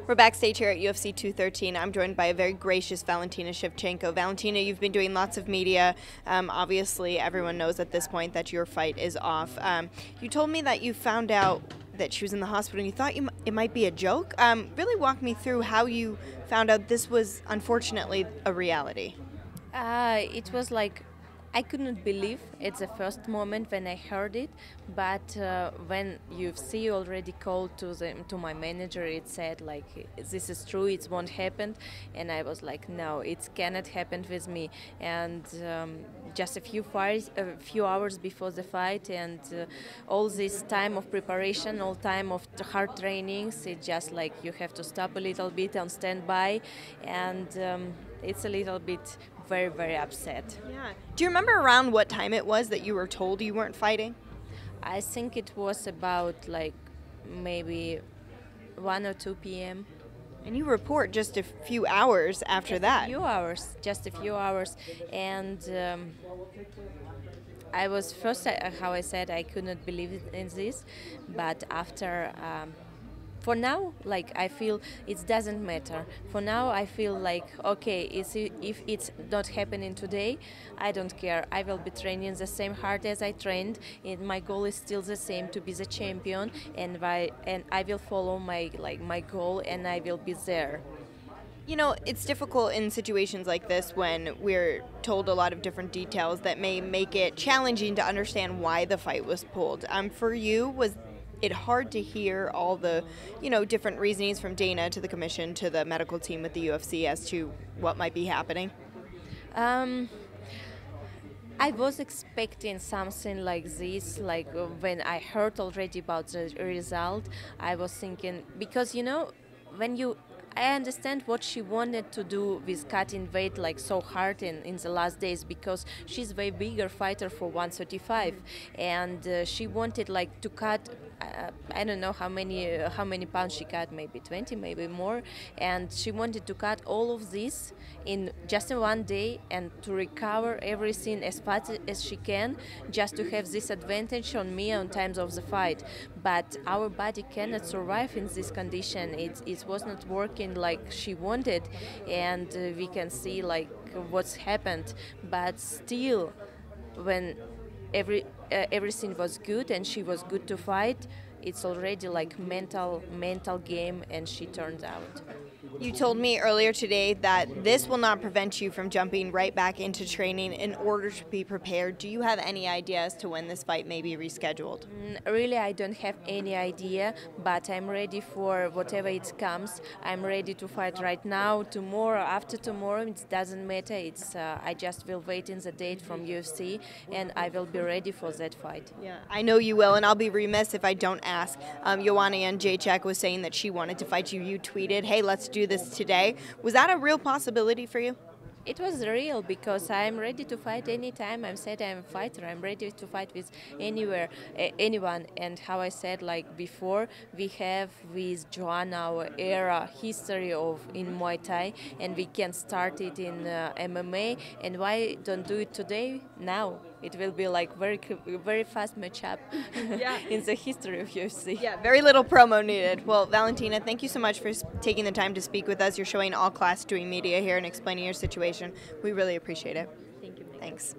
We're backstage here at UFC 213. I'm joined by a very gracious Valentina Shevchenko. Valentina, you've been doing lots of media. Obviously, everyone knows at this point that your fight is off. You told me that you found out that she was in the hospital and you thought it might be a joke. Really walk me through how you found out this was unfortunately a reality. It was like I couldn't believe at the first moment when I heard it, but when UFC already called to my manager, it said like this is true, it won't happen, and I was like, no, it cannot happen with me. And just a few hours before the fight, and all this time of preparation, all time of the hard trainings, it's just like you have to stop a little bit and stand by, and it's a little bit very, very upset. Yeah. Do you remember around what time it was that you were told you weren't fighting? I think it was about like maybe 1 or 2 p.m. And you report just a few hours after that. Just a few hours. And I was first, how I said, I could not believe in this, but after for now, like I feel it doesn't matter. For now, I feel like okay, if it's not happening today, I don't care. I will be training the same hard as I trained, and my goal is still the same, to be the champion. And I will follow my goal, and I will be there. You know, it's difficult in situations like this when we're told a lot of different details that may make it challenging to understand why the fight was pulled. For you, was it hard to hear all the, different reasonings from Dana to the commission to the medical team with the UFC as to what might be happening? I was expecting something like this, like when I heard already about the result, I was thinking, because I understand what she wanted to do with cutting weight like so hard in the last days, because she's way bigger fighter for 135, and she wanted like to cut I don't know how many pounds she cut, maybe 20, maybe more, and she wanted to cut all of this in just in one day and to recover everything as fast as she can, just to have this advantage on me on times of the fight. But our body cannot survive in this condition. It was not working like she wanted, and we can see like what's happened. But still, when everything was good and she was good to fight, it's already like mental game, and she turned out. You told me earlier today that this will not prevent you from jumping right back into training in order to be prepared. Do you have any idea as to when this fight may be rescheduled? Really, I don't have any idea, but I'm ready for whatever it comes. I'm ready to fight right now, tomorrow, after tomorrow. It doesn't matter. I just will wait in the date from UFC, and I will be ready for that fight. Yeah, I know you will, and I'll be remiss if I don't ask. Joanna Jacek was saying that she wanted to fight you. You tweeted, "Hey, let's do this today." Was that a real possibility for you? It was real, because I'm ready to fight anytime. I said I'm a fighter. I'm ready to fight with anyone. And how I said like before, we have with Joanna our era history in Muay Thai, and we can start it in MMA. And why don't do it today? Now it will be like very fast matchup in the history of UFC. Yeah, very little promo needed. Well, Valentina, thank you so much for taking the time to speak with us. You're showing all class doing media here and explaining your situation. We really appreciate it. Thank you. Thanks.